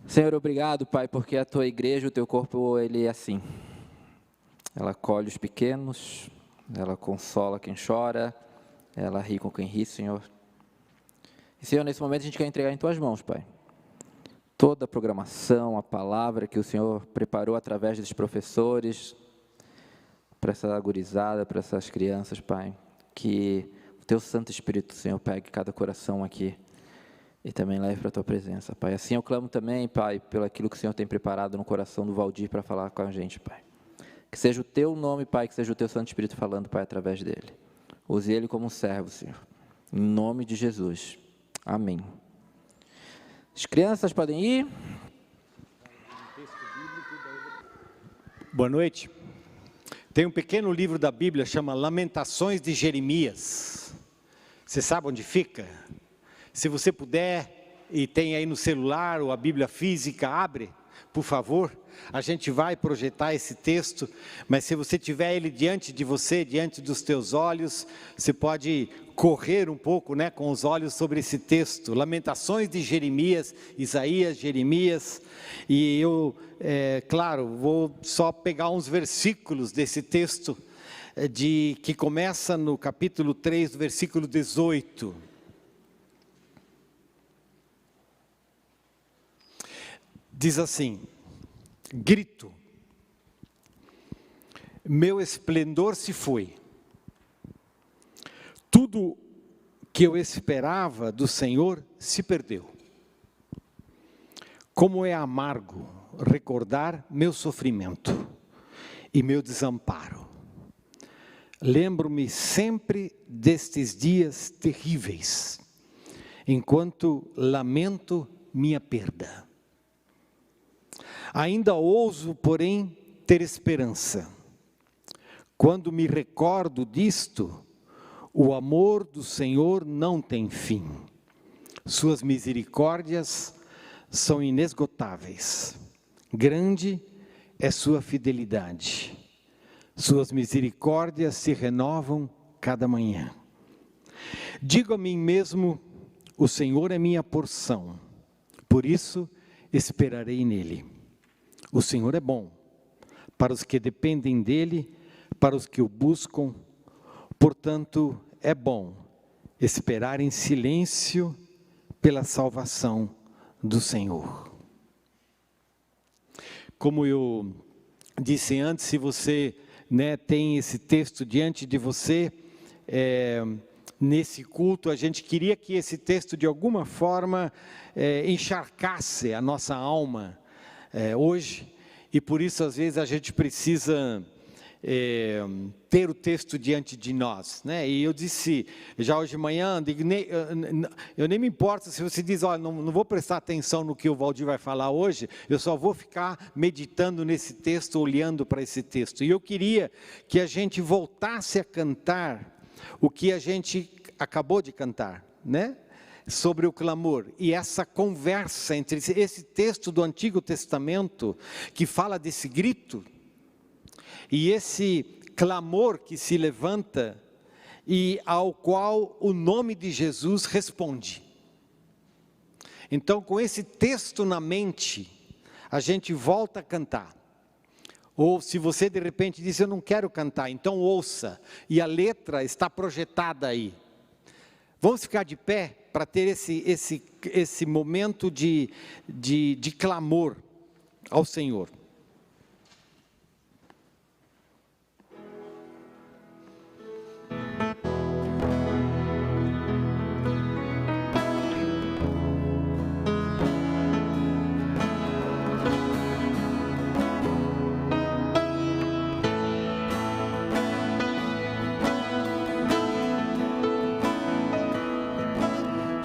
Senhor, obrigado, Pai, porque a Tua igreja, o Teu corpo, ele é assim. Ela acolhe os pequenos, ela consola quem chora, ela ri com quem ri, Senhor. E, Senhor, nesse momento a gente quer entregar em Tuas mãos, Pai. Toda a programação, a palavra que o Senhor preparou através dos professores, para essa gurizada, para essas crianças, Pai. Que o Teu Santo Espírito, Senhor, pegue cada coração aqui e também leve para a Tua presença, Pai. Assim eu clamo também, Pai, pelo aquilo que o Senhor tem preparado no coração do Valdir para falar com a gente, Pai. Que seja o Teu nome, Pai, que seja o Teu Santo Espírito falando, Pai, através dele. Use ele como um servo, Senhor. Em nome de Jesus. Amém. As crianças podem ir. Boa noite. Tem um pequeno livro da Bíblia, chama Lamentações de Jeremias. Você sabe onde fica? Se você puder, e tem aí no celular ou a Bíblia física, abre, por favor. A gente vai projetar esse texto, mas se você tiver ele diante de você, diante dos teus olhos, você pode correr um pouco, né, com os olhos sobre esse texto. Lamentações de Jeremias, Isaías, Jeremias, e eu, claro, vou só pegar uns versículos desse texto, que começa no capítulo 3, versículo 18. Diz assim: grito, meu esplendor se foi, tudo que eu esperava do Senhor se perdeu. Como é amargo recordar meu sofrimento e meu desamparo. Lembro-me sempre destes dias terríveis, enquanto lamento minha perda. Ainda ouso, porém, ter esperança. Quando me recordo disto, o amor do Senhor não tem fim. Suas misericórdias são inesgotáveis. Grande é sua fidelidade. Suas misericórdias se renovam cada manhã. Digo a mim mesmo, o Senhor é minha porção. Por isso, esperarei nele. O Senhor é bom para os que dependem dele, para os que o buscam. Portanto, é bom esperar em silêncio pela salvação do Senhor. Como eu disse antes, se você, tem esse texto diante de você, nesse culto, a gente queria que esse texto, de alguma forma, encharcasse a nossa alma hoje, e por isso, às vezes, a gente precisa ter o texto diante de nós, né? E eu disse, já hoje de manhã, eu nem me importo se você diz, olha, não vou prestar atenção no que o Valdir vai falar hoje, eu só vou ficar meditando nesse texto, olhando para esse texto. E eu queria que a gente voltasse a cantar o que a gente acabou de cantar, né? Sobre o clamor, e essa conversa entre esse texto do Antigo Testamento, que fala desse grito, e esse clamor que se levanta, e ao qual o nome de Jesus responde. Então, com esse texto na mente, a gente volta a cantar. Ou se você de repente diz, eu não quero cantar, então ouça, e a letra está projetada aí. Vamos ficar de pé para ter esse momento de clamor ao Senhor.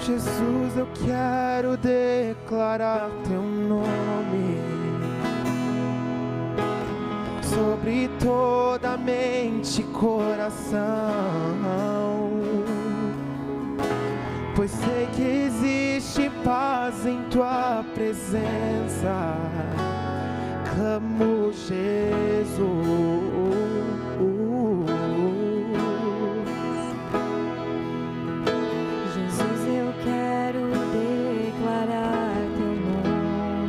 Jesus, eu quero declarar teu nome sobre toda a mente e coração, pois sei que existe paz em tua presença. Clamo, Jesus. Jesus, eu quero declarar teu nome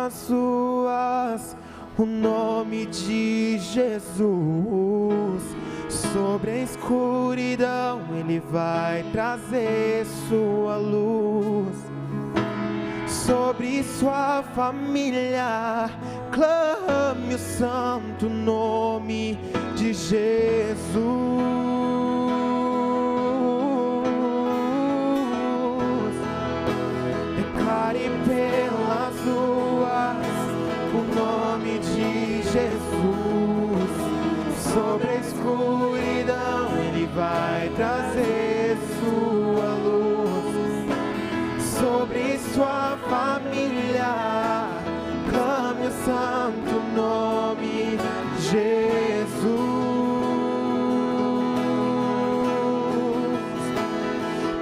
pelas ruas o nome de Jesus. Sobre a escuridão Ele vai trazer sua luz. Sobre sua família clame o santo nome de Jesus. Declare pelas ruas o nome de Jesus. Sobre a escuridão Ele vai trazer sua luz. Sobre sua família clame o santo nome Jesus.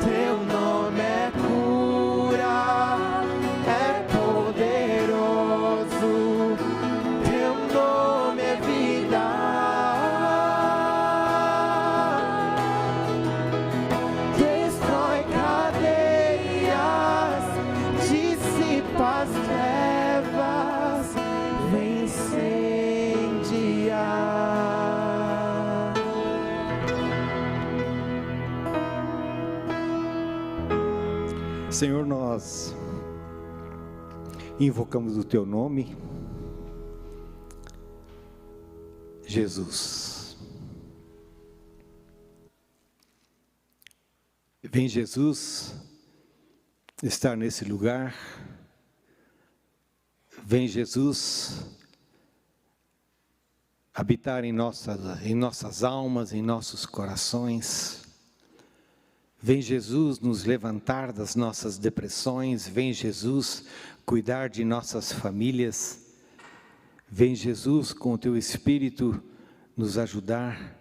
Teu nome é cura, é poderoso. Teu nome é vida. Destrói cadeias, dissipa as trevas, vem incendiar. Senhor, nós invocamos o Teu nome, Jesus. Vem, Jesus, estar nesse lugar. Vem, Jesus, habitar em nossas almas, em nossos corações. Vem, Jesus, nos levantar das nossas depressões. Vem, Jesus, cuidar de nossas famílias. Vem, Jesus, com o Teu Espírito, nos ajudar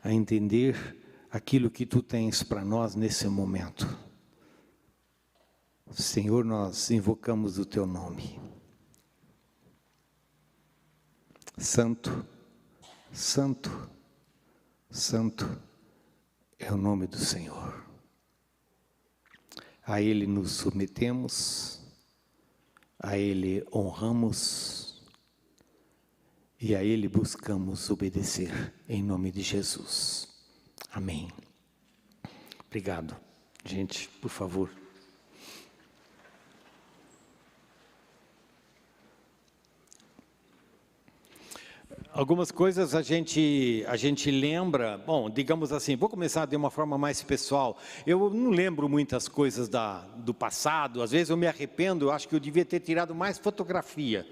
a entender aquilo que Tu tens para nós nesse momento. Senhor, nós invocamos o Teu nome. Santo, Santo, Santo é o nome do Senhor. A Ele nos submetemos, a Ele honramos e a Ele buscamos obedecer, em nome de Jesus. Amém. Obrigado. Gente, por favor. Algumas coisas a gente lembra, bom, digamos assim, vou começar de uma forma mais pessoal. Eu não lembro muitas coisas do passado, às vezes eu me arrependo, eu acho que eu devia ter tirado mais fotografia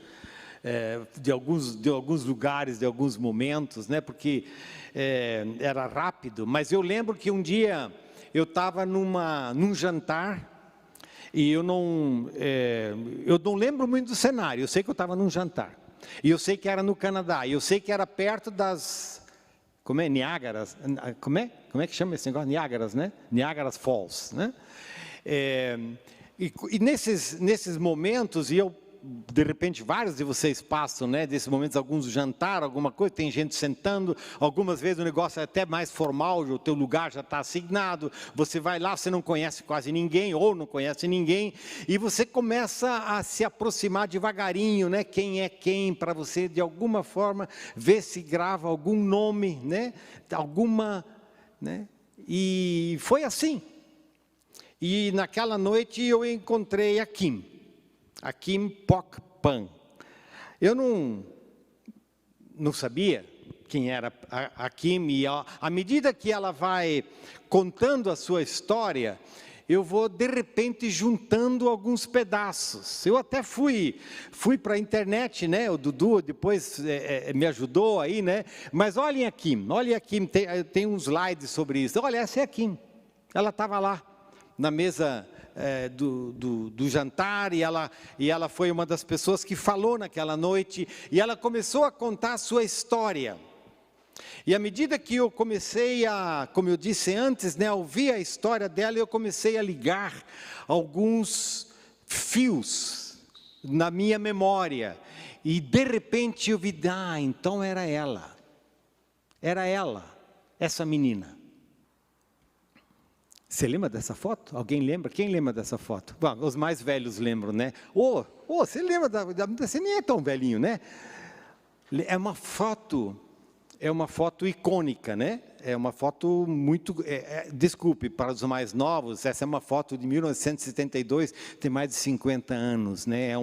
de alguns lugares, de alguns momentos, né, porque era rápido, mas eu lembro que um dia eu estava num jantar e eu não lembro muito do cenário, eu sei que eu estava num jantar. E eu sei que era no Canadá, e eu sei que era perto das, Niágaras, como é que chama esse negócio? Niágaras, né? Niágaras Falls, né? E nesses momentos, e eu, de repente, vários de vocês passam, né, desses momentos, alguns jantar, alguma coisa, tem gente sentando, algumas vezes o negócio é até mais formal, o teu lugar já está assignado, você vai lá, você não conhece quase ninguém, ou não conhece ninguém, e você começa a se aproximar devagarinho, né, quem é quem, para você, de alguma forma, ver se grava algum nome, né, né, e foi assim. E naquela noite eu encontrei a Kim Pok Pan. Eu não sabia quem era a Kim, e à medida que ela vai contando a sua história, eu vou de repente juntando alguns pedaços. Eu até fui para a internet, né? O Dudu depois me ajudou aí, né? Mas olhem a Kim, tem uns slides sobre isso. Olha, essa é a Kim. Ela estava lá na mesa do jantar, e ela foi uma das pessoas que falou naquela noite, e ela começou a contar a sua história. E à medida que eu comecei como eu disse antes, né, a ouvir a história dela, eu comecei a ligar alguns fios na minha memória, e de repente eu vi, então era ela, essa menina. Você lembra dessa foto? Alguém lembra? Quem lembra dessa foto? Bom, os mais velhos lembram, né? Você lembra você nem é tão velhinho, né? É uma foto icônica, né? É uma foto muito... desculpe, para os mais novos, essa é uma foto de 1972, tem mais de 50 anos, né? É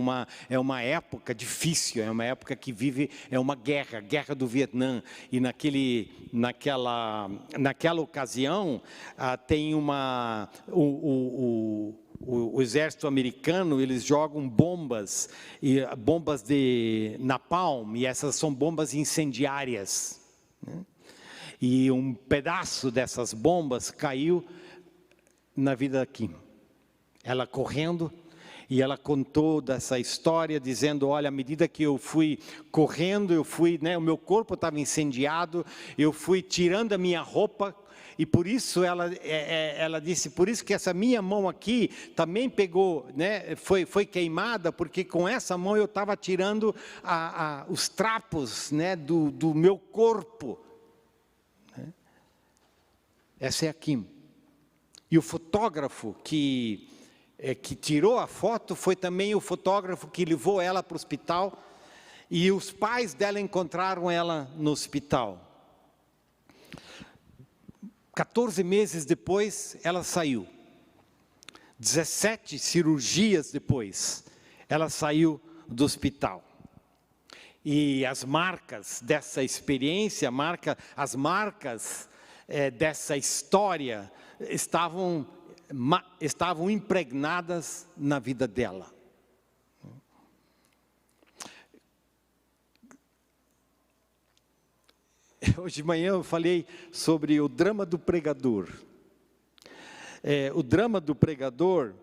uma época difícil, é uma época que vive... É uma guerra do Vietnã. E naquela ocasião, tem uma... O exército americano, eles jogam bombas de napalm, e essas são bombas incendiárias, né? E um pedaço dessas bombas caiu na vida da Kim. Ela correndo, e ela contou dessa história, dizendo, olha, à medida que eu fui correndo, né, o meu corpo estava incendiado, eu fui tirando a minha roupa, e por isso ela disse, por isso que essa minha mão aqui também pegou, né, foi queimada, porque com essa mão eu estava tirando os trapos, né, do meu corpo. Essa é a Kim. E o fotógrafo que tirou a foto foi também o fotógrafo que levou ela para o hospital, e os pais dela encontraram ela no hospital. 14 meses depois, ela saiu. 17 cirurgias depois, ela saiu do hospital. E as marcas dessa experiência, as marcas dessa história estavam impregnadas na vida dela. Hoje de manhã eu falei sobre o drama do pregador. O drama do pregador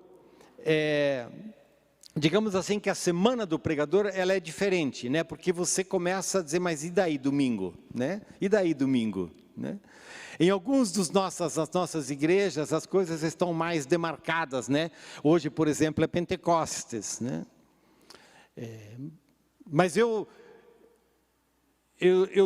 digamos assim que a semana do pregador ela é diferente, né? Porque você começa a dizer, mas e daí domingo, né? E daí domingo, né? Em alguns das nossas igrejas as coisas estão mais demarcadas, né? Hoje, por exemplo, é Pentecostes, né? Mas eu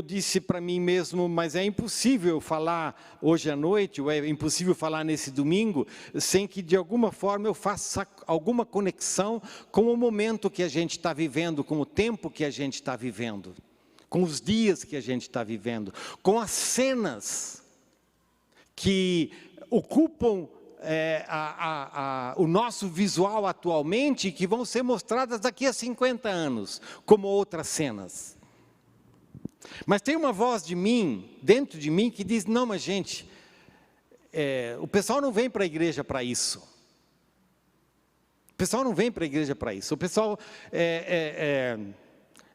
disse para mim mesmo, mas é impossível falar hoje à noite, ou é impossível falar nesse domingo, sem que de alguma forma eu faça alguma conexão com o momento que a gente está vivendo, com o tempo que a gente está vivendo, com os dias que a gente está vivendo, com as cenas que ocupam o nosso visual atualmente, e que vão ser mostradas daqui a 50 anos, como outras cenas. Mas tem uma voz dentro de mim, que diz, não, mas gente, o pessoal não vem para a igreja para isso. O pessoal não vem para a igreja para isso. O pessoal,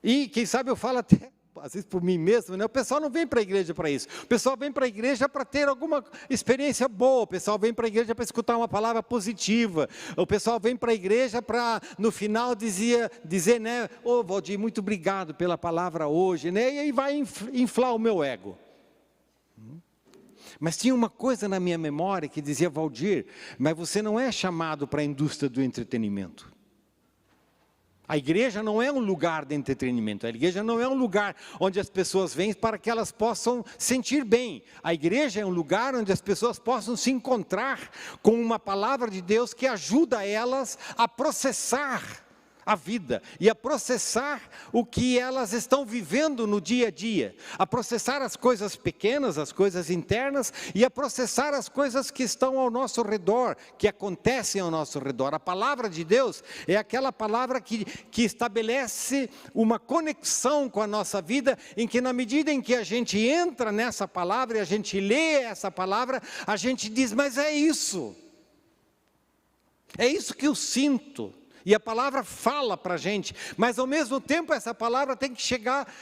e quem sabe eu falo até, às vezes por mim mesmo, né? O pessoal não vem para a igreja para isso. O pessoal vem para a igreja para ter alguma experiência boa. O pessoal vem para a igreja para escutar uma palavra positiva. O pessoal vem para a igreja para, no final, dizer, né? Ô, Valdir, muito obrigado pela palavra hoje, né? E aí vai inflar o meu ego. Mas tinha uma coisa na minha memória que dizia, Valdir, mas você não é chamado para a indústria do entretenimento. A igreja não é um lugar de entretenimento, a igreja não é um lugar onde as pessoas vêm para que elas possam sentir bem. A igreja é um lugar onde as pessoas possam se encontrar com uma palavra de Deus que ajuda elas a processar a vida, e a processar o que elas estão vivendo no dia a dia, a processar as coisas pequenas, as coisas internas, e a processar as coisas que estão ao nosso redor, que acontecem ao nosso redor. A palavra de Deus é aquela palavra que estabelece uma conexão com a nossa vida, em que na medida em que a gente entra nessa palavra, e a gente lê essa palavra, a gente diz, mas é isso que eu sinto. E a palavra fala para a gente, mas ao mesmo tempo essa palavra tem que chegar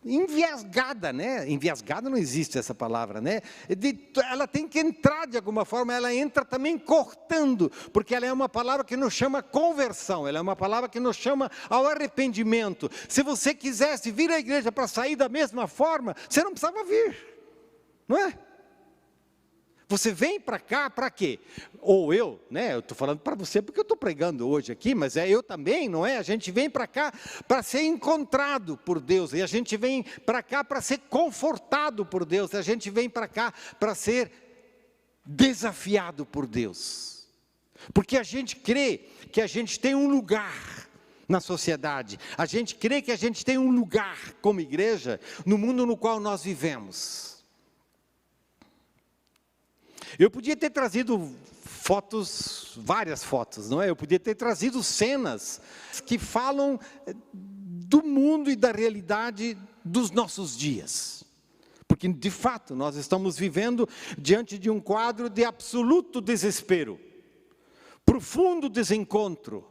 enviesgada, né? Enviesgada não existe essa palavra, né? Ela tem que entrar de alguma forma, ela entra também cortando, porque ela é uma palavra que nos chama conversão, ela é uma palavra que nos chama ao arrependimento. Se você quisesse vir à igreja para sair da mesma forma, você não precisava vir, não é? Você vem para cá para quê? Ou eu, né? Eu estou falando para você porque eu estou pregando hoje aqui, mas eu também, não é? A gente vem para cá para ser encontrado por Deus, e a gente vem para cá para ser confortado por Deus, a gente vem para cá para ser desafiado por Deus. Porque a gente crê que a gente tem um lugar na sociedade. A gente crê que a gente tem um lugar como igreja no mundo no qual nós vivemos. Eu podia ter trazido fotos, várias fotos, não é? Eu podia ter trazido cenas que falam do mundo e da realidade dos nossos dias. Porque, de fato, nós estamos vivendo diante de um quadro de absoluto desespero, profundo desencontro,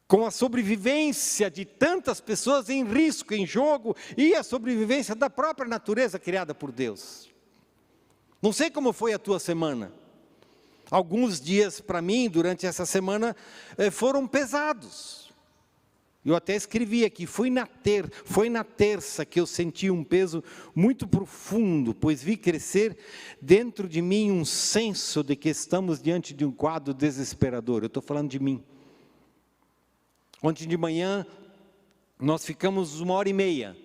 com a sobrevivência de tantas pessoas em risco, em jogo, e a sobrevivência da própria natureza criada por Deus. Não sei como foi a tua semana. Alguns dias para mim, durante essa semana, foram pesados. Eu até escrevi aqui, foi na terça que eu senti um peso muito profundo, pois vi crescer dentro de mim um senso de que estamos diante de um quadro desesperador. Eu estou falando de mim. Ontem de manhã, nós ficamos 1h30,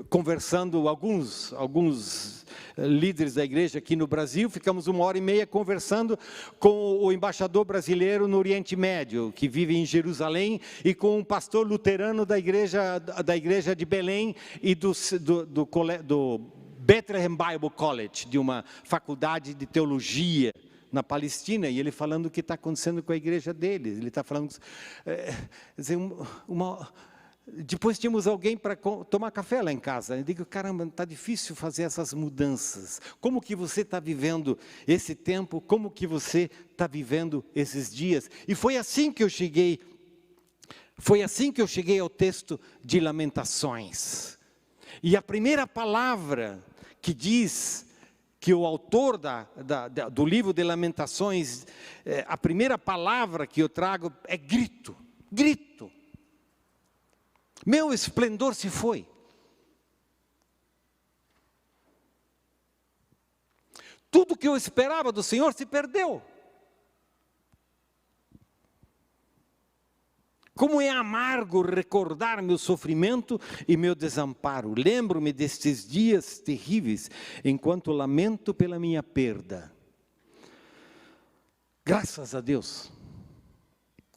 conversando, alguns líderes da igreja aqui no Brasil, ficamos 1h30 conversando com o embaixador brasileiro no Oriente Médio, que vive em Jerusalém, e com um pastor luterano da igreja de Belém e do Bethlehem Bible College, de uma faculdade de teologia na Palestina, e ele falando o que está acontecendo com a igreja deles. Ele está falando, depois tínhamos alguém para tomar café lá em casa. Eu digo, caramba, está difícil fazer essas mudanças. Como que você está vivendo esse tempo? Como que você está vivendo esses dias? E foi assim que eu cheguei ao texto de Lamentações. E a primeira palavra que diz que o autor do livro de Lamentações, a primeira palavra que eu trago é grito, grito. Meu esplendor se foi. Tudo que eu esperava do Senhor se perdeu. Como é amargo recordar meu sofrimento e meu desamparo. Lembro-me destes dias terríveis, enquanto lamento pela minha perda. Graças a Deus.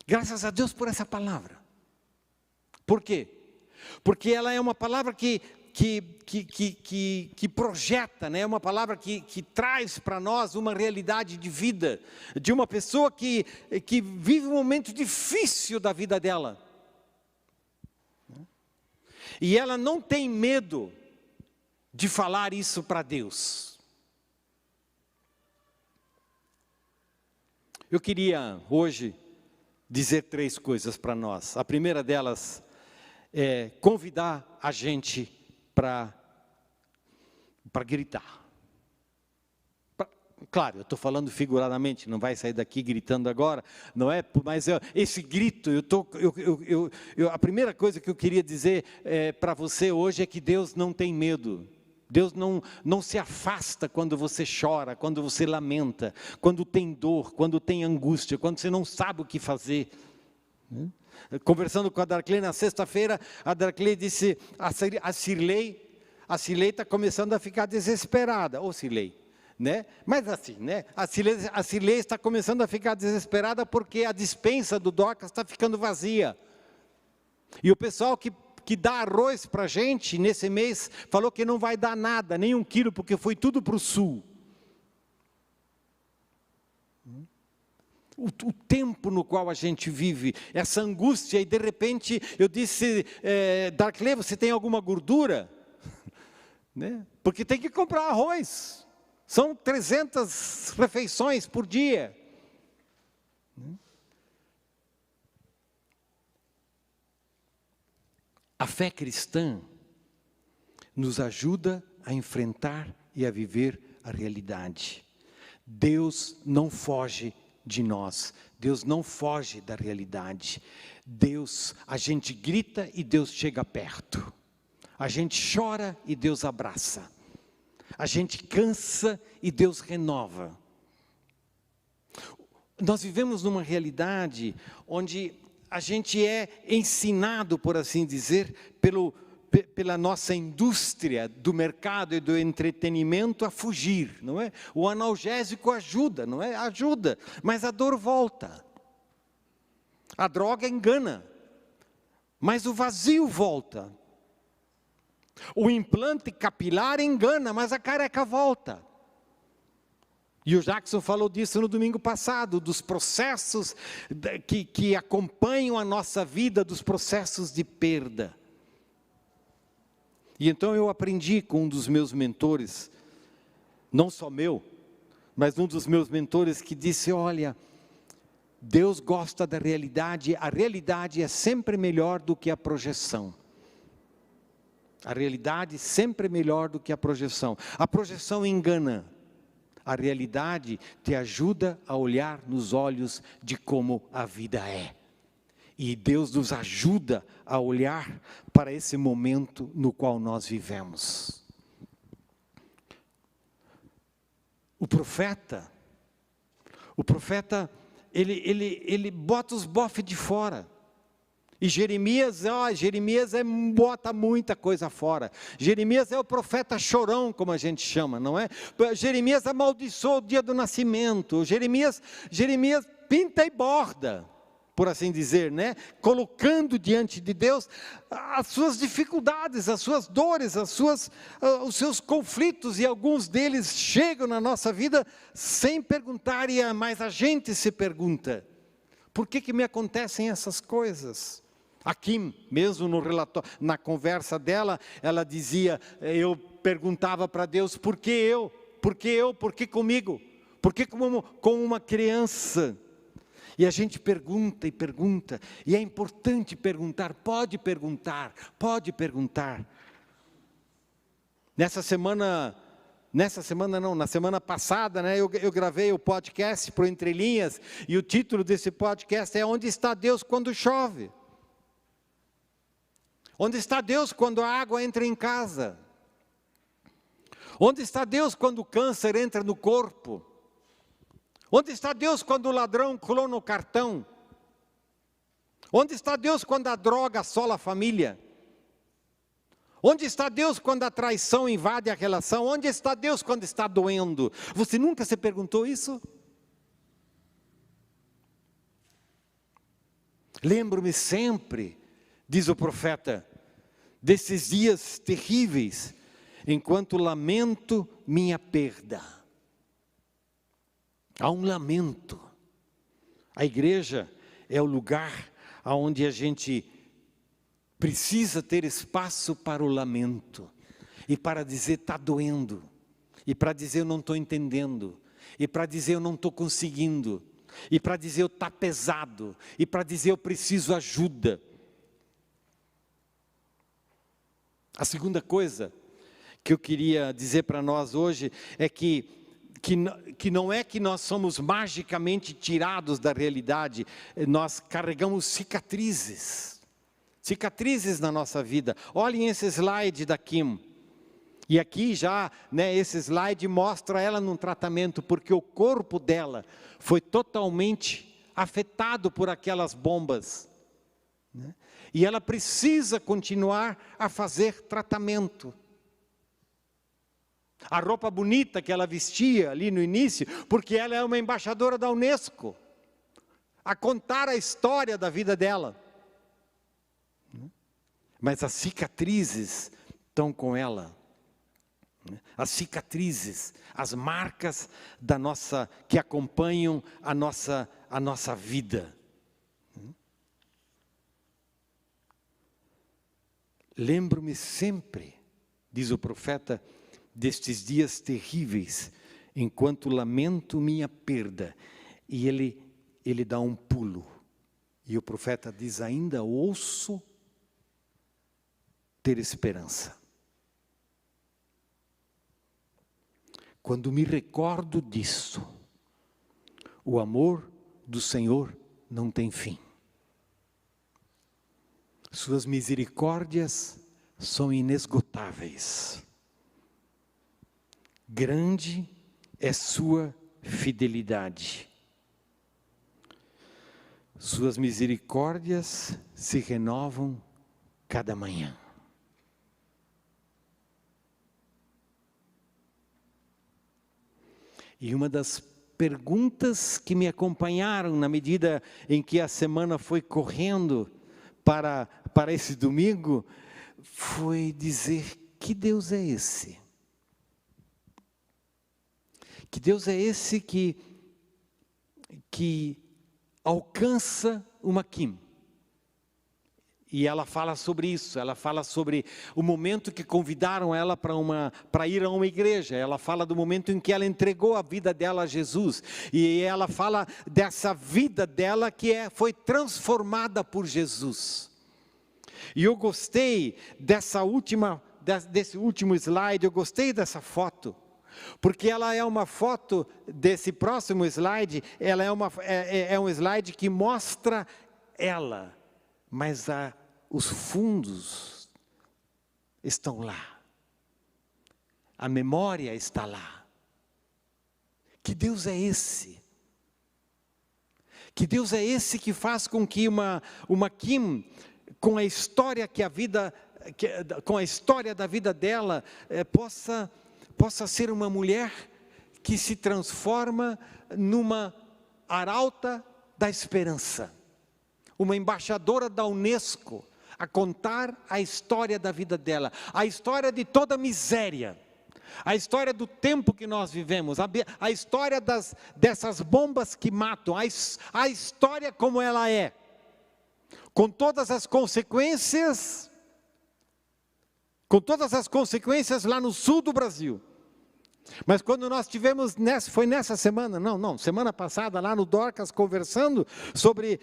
Graças a Deus por essa palavra. Por quê? Porque ela é uma palavra que projeta, né? É uma palavra que traz para nós uma realidade de vida, de uma pessoa que vive um momento difícil da vida dela. E ela não tem medo de falar isso para Deus. Eu queria hoje dizer 3 coisas para nós. A primeira delas é convidar a gente para gritar. Claro, eu estou falando figuradamente, não vai sair daqui gritando agora, não é? Mas esse grito, a primeira coisa que eu queria dizer para você hoje é que Deus não tem medo. Deus não se afasta quando você chora, quando você lamenta, quando tem dor, quando tem angústia, quando você não sabe o que fazer. Conversando com a Darkley na sexta-feira, a Darkley disse, a Cirlei está começando a ficar desesperada. Ô Cirlei, né? Mas assim, né? A Cirlei está começando a ficar desesperada porque a despensa do Docas está ficando vazia. E o pessoal que dá arroz para a gente nesse mês, falou que não vai dar nada, nem 1 quilo, porque foi tudo para o sul. O tempo no qual a gente vive, essa angústia, e de repente eu disse, Darkley, você tem alguma gordura? Né? Porque tem que comprar arroz, são 300 refeições por dia. A fé cristã nos ajuda a enfrentar e a viver a realidade. Deus não foge de nós, Deus não foge da realidade. A gente grita e Deus chega perto. A gente chora e Deus abraça. A gente cansa e Deus renova. Nós vivemos numa realidade onde a gente é ensinado, por assim dizer, pela nossa indústria do mercado e do entretenimento a fugir, não é? O analgésico ajuda, não é? Ajuda, mas a dor volta. A droga engana, mas o vazio volta. O implante capilar engana, mas a careca volta. E o Jackson falou disso no domingo passado, dos processos que acompanham a nossa vida, dos processos de perda. E então eu aprendi com um dos meus mentores, não só meu, mas um dos meus mentores que disse, olha, Deus gosta da realidade, a realidade é sempre melhor do que a projeção. A realidade sempre é melhor do que a projeção. A projeção engana. A realidade te ajuda a olhar nos olhos de como a vida é. E Deus nos ajuda a olhar para esse momento no qual nós vivemos. O profeta, ele bota os bofes de fora. E Jeremias bota muita coisa fora. Jeremias é o profeta chorão, como a gente chama, não é? Jeremias amaldiçoa o dia do nascimento. Jeremias pinta e borda, por assim dizer, né? Colocando diante de Deus as suas dificuldades, as suas dores, os seus conflitos, e alguns deles chegam na nossa vida sem perguntar, mas a gente se pergunta, por que me acontecem essas coisas? Aqui mesmo no relatório, na conversa dela, ela dizia, eu perguntava para Deus, por que eu? Por que comigo? Por que com uma criança? E a gente pergunta e pergunta, e é importante perguntar, pode perguntar. Na semana passada, né, eu gravei o podcast para o Entre Linhas, e o título desse podcast é Onde está Deus quando chove? Onde está Deus quando a água entra em casa? Onde está Deus quando o câncer entra no corpo? Onde está Deus quando o ladrão clona o cartão? Onde está Deus quando a droga assola a família? Onde está Deus quando a traição invade a relação? Onde está Deus quando está doendo? Você nunca se perguntou isso? Lembro-me sempre, diz o profeta, desses dias terríveis, enquanto lamento minha perda. Há um lamento. A igreja é o lugar onde a gente precisa ter espaço para o lamento, e para dizer está doendo, e para dizer eu não estou entendendo, e para dizer eu não estou conseguindo, e para dizer eu está pesado, e para dizer eu preciso ajuda. A segunda coisa que eu queria dizer para nós hoje é que não é que nós somos magicamente tirados da realidade, nós carregamos cicatrizes na nossa vida. Olhem esse slide da Kim. E aqui já, né, esse slide mostra ela num tratamento, porque o corpo dela foi totalmente afetado por aquelas bombas, né? E ela precisa continuar a fazer tratamento. A roupa bonita que ela vestia ali no início, porque ela é uma embaixadora da Unesco, a contar a história da vida dela. Mas as cicatrizes estão com ela. As cicatrizes, as marcas que acompanham a nossa vida. Lembro-me sempre, diz o profeta, destes dias terríveis, enquanto lamento minha perda. E ele dá um pulo. E o profeta diz, ainda ouço ter esperança. Quando me recordo disso, o amor do Senhor não tem fim. Suas misericórdias são inesgotáveis. Grande é sua fidelidade. Suas misericórdias se renovam cada manhã. E uma das perguntas que me acompanharam na medida em que a semana foi correndo para esse domingo, foi dizer: que Deus é esse? Que Deus é esse que alcança uma Kim? E ela fala sobre isso, ela fala sobre o momento que convidaram ela para ir a uma igreja. Ela fala do momento em que ela entregou a vida dela a Jesus. E ela fala dessa vida dela que foi transformada por Jesus. E eu gostei desse último slide, eu gostei dessa foto. Porque ela é uma foto desse próximo slide, ela é um slide que mostra ela. Mas os fundos estão lá. A memória está lá. Que Deus é esse? Que Deus é esse que faz com que uma Kim, com a história com a história da vida dela, possa ser uma mulher que se transforma numa arauta da esperança. Uma embaixadora da Unesco, a contar a história da vida dela, a história de toda a miséria, a história do tempo que nós vivemos, a história dessas bombas que matam, a história como ela é, com todas as consequências lá no sul do Brasil. Mas quando nós tivemos, foi nessa semana, semana passada, lá no Dorcas, conversando sobre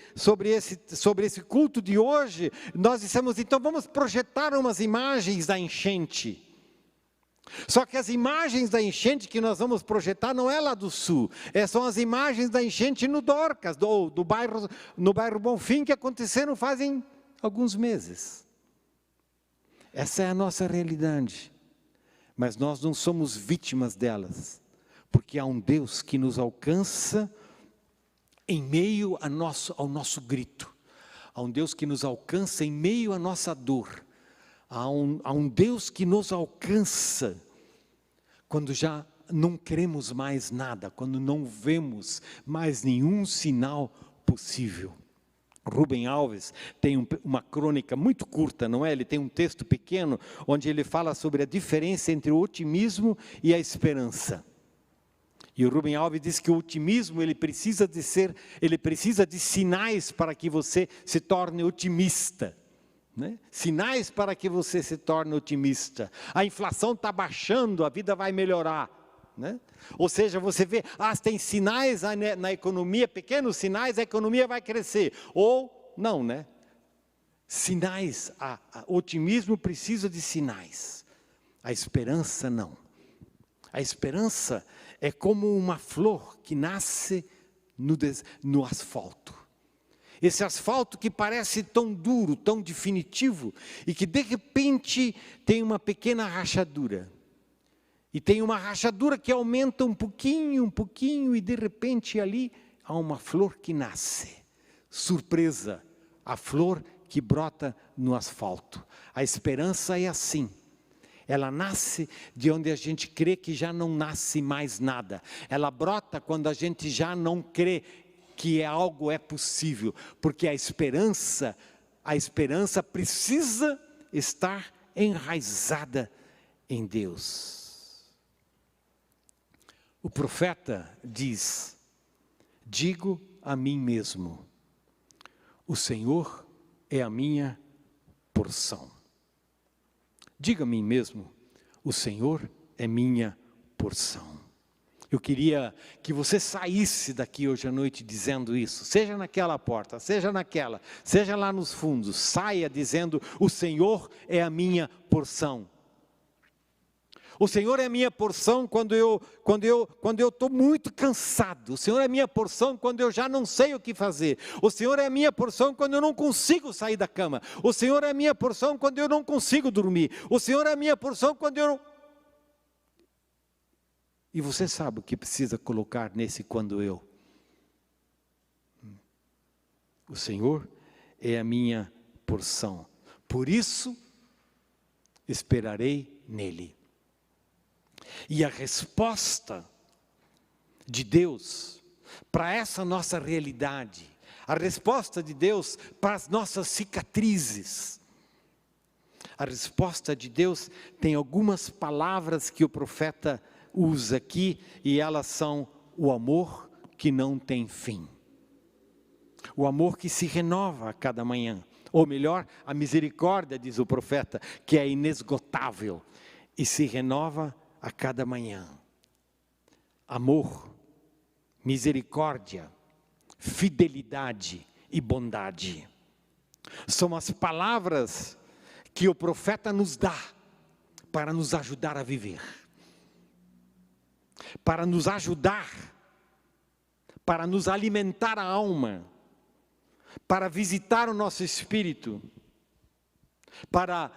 esse culto de hoje, nós dissemos: então vamos projetar umas imagens da enchente. Só que as imagens da enchente que nós vamos projetar não é lá do sul, são as imagens da enchente no Dorcas, no bairro Bonfim, que aconteceram fazem alguns meses. Essa é a nossa realidade. Mas nós não somos vítimas delas, porque há um Deus que nos alcança em meio ao nosso grito. Há um Deus que nos alcança em meio à nossa dor. Há um Deus que nos alcança quando já não queremos mais nada, quando não vemos mais nenhum sinal possível. Rubem Alves tem uma crônica muito curta, não é? Ele tem um texto pequeno, onde ele fala sobre a diferença entre o otimismo e a esperança. E o Rubem Alves diz que o otimismo, ele precisa de sinais para que você se torne otimista. Né? Sinais para que você se torne otimista. A inflação está baixando, a vida vai melhorar. Né? Ou seja, você vê, tem sinais na economia, pequenos sinais, a economia vai crescer. Ou não, né? Sinais, o otimismo precisa de sinais. A esperança não. A esperança é como uma flor que nasce no asfalto. Esse asfalto que parece tão duro, tão definitivo, e que de repente tem uma pequena rachadura. E tem uma rachadura que aumenta um pouquinho, e de repente ali há uma flor que nasce. Surpresa, a flor que brota no asfalto. A esperança é assim. Ela nasce de onde a gente crê que já não nasce mais nada. Ela brota quando a gente já não crê que algo é possível. Porque a esperança precisa estar enraizada em Deus. O profeta diz: digo a mim mesmo, o Senhor é a minha porção. Diga a mim mesmo, o Senhor é minha porção. Eu queria que você saísse daqui hoje à noite dizendo isso, seja naquela porta, seja lá nos fundos, saia dizendo: o Senhor é a minha porção. O Senhor é a minha porção quando eu estou muito cansado. O Senhor é a minha porção quando eu já não sei o que fazer. O Senhor é a minha porção quando eu não consigo sair da cama. O Senhor é a minha porção quando eu não consigo dormir. O Senhor é a minha porção quando eu não... E você sabe o que precisa colocar nesse quando eu. O Senhor é a minha porção. Por isso, esperarei nele. E a resposta de Deus para essa nossa realidade, a resposta de Deus para as nossas cicatrizes. A resposta de Deus tem algumas palavras que o profeta usa aqui, e elas são o amor que não tem fim. O amor que se renova a cada manhã. Ou melhor, a misericórdia, diz o profeta, que é inesgotável e se renova a cada manhã. Amor, misericórdia, fidelidade e bondade. São as palavras que o profeta nos dá para nos ajudar a viver. Para nos ajudar, para nos alimentar a alma, para visitar o nosso espírito, para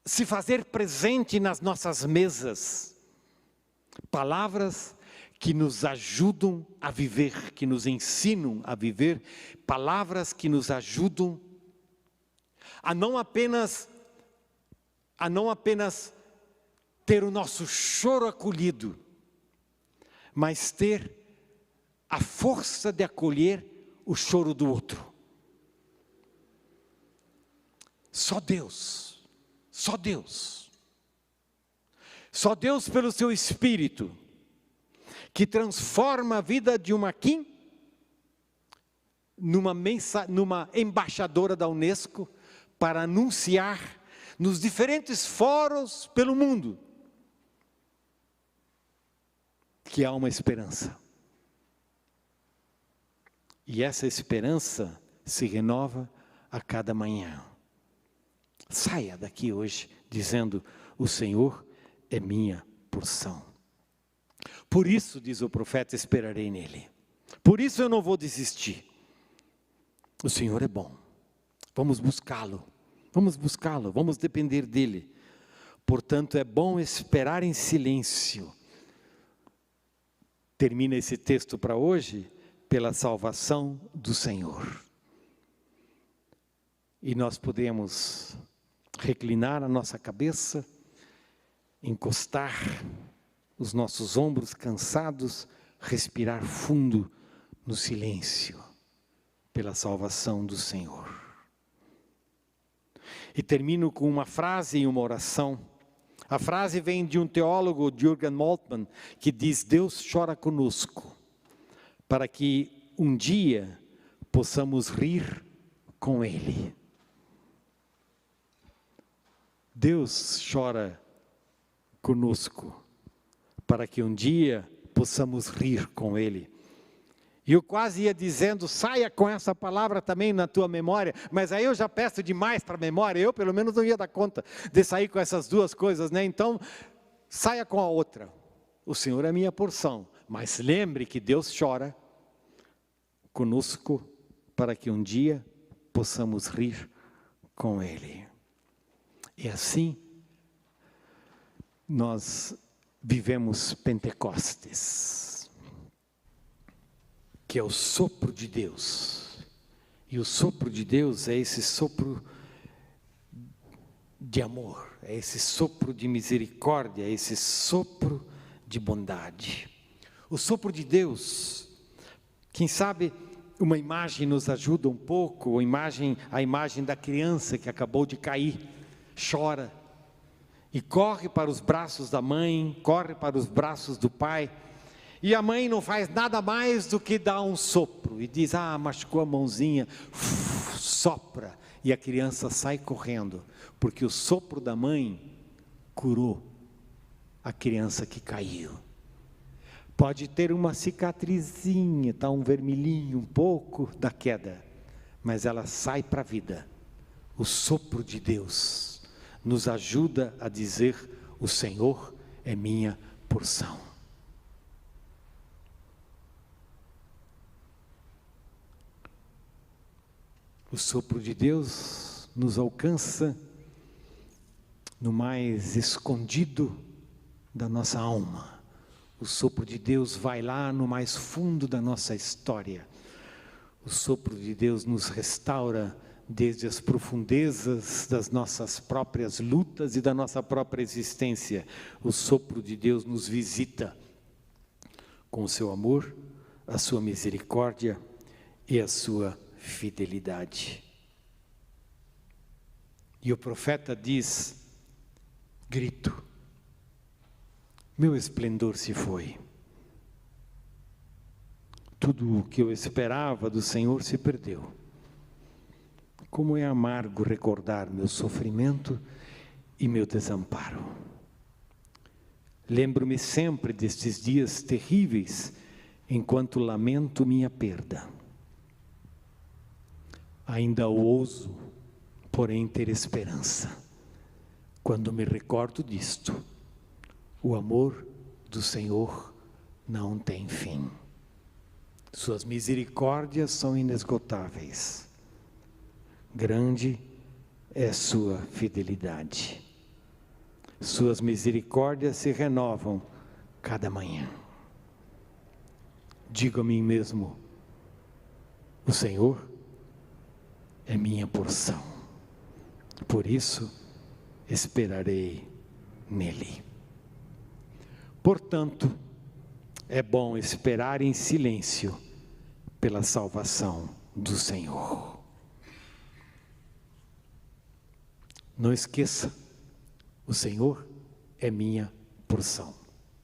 se fazer presente nas nossas mesas. Palavras que nos ajudam a viver, que nos ensinam a viver, palavras que nos ajudam a não apenas ter o nosso choro acolhido, mas ter a força de acolher o choro do outro. Só Deus, só Deus. Só Deus pelo seu Espírito, que transforma a vida de uma Kim numa embaixadora da Unesco para anunciar nos diferentes fóruns pelo mundo que há uma esperança. E essa esperança se renova a cada manhã. Saia daqui hoje dizendo: o Senhor é minha porção. Por isso, diz o profeta, esperarei nele. Por isso eu não vou desistir. O Senhor é bom. Vamos buscá-lo. Vamos buscá-lo, vamos depender dele. Portanto, é bom esperar em silêncio. Termina esse texto para hoje pela salvação do Senhor. E nós podemos reclinar a nossa cabeça, encostar os nossos ombros cansados, respirar fundo no silêncio, pela salvação do Senhor. E termino com uma frase e uma oração. A frase vem de um teólogo, Jürgen Moltmann, que diz: Deus chora conosco, para que um dia possamos rir com Ele. Deus chora conosco, para que um dia possamos rir com Ele. E eu quase ia dizendo: saia com essa palavra também na tua memória, mas aí eu já peço demais para a memória, eu pelo menos não ia dar conta de sair com essas duas coisas, né? Então, saia com a outra. O Senhor é a minha porção, mas lembre que Deus chora conosco, para que um dia possamos rir com Ele. E assim, nós vivemos Pentecostes, que é o sopro de Deus. E o sopro de Deus é esse sopro de amor, é esse sopro de misericórdia, é esse sopro de bondade. O sopro de Deus, quem sabe uma imagem nos ajuda um pouco, a imagem da criança que acabou de cair, chora, e corre para os braços da mãe, corre para os braços do pai, e a mãe não faz nada mais do que dar um sopro, e diz: machucou a mãozinha, sopra, e a criança sai correndo, porque o sopro da mãe curou a criança que caiu. Pode ter uma cicatrizinha, tá um vermelhinho um pouco da queda, mas ela sai para a vida. O sopro de Deus nos ajuda a dizer: o Senhor é minha porção. O sopro de Deus nos alcança no mais escondido da nossa alma. O sopro de Deus vai lá no mais fundo da nossa história. O sopro de Deus nos restaura desde as profundezas das nossas próprias lutas e da nossa própria existência. O sopro de Deus nos visita com o seu amor, a sua misericórdia e a sua fidelidade. E o profeta diz, grito, meu esplendor se foi. Tudo o que eu esperava do Senhor se perdeu. Como é amargo recordar meu sofrimento e meu desamparo. Lembro-me sempre destes dias terríveis, enquanto lamento minha perda. Ainda ouso, porém, ter esperança, quando me recordo disto. O amor do Senhor não tem fim. Suas misericórdias são inesgotáveis. Grande é sua fidelidade. Suas misericórdias se renovam cada manhã. Digo a mim mesmo, o Senhor é minha porção. Por isso, esperarei nele. Portanto, é bom esperar em silêncio pela salvação do Senhor. Não esqueça, o Senhor é minha porção.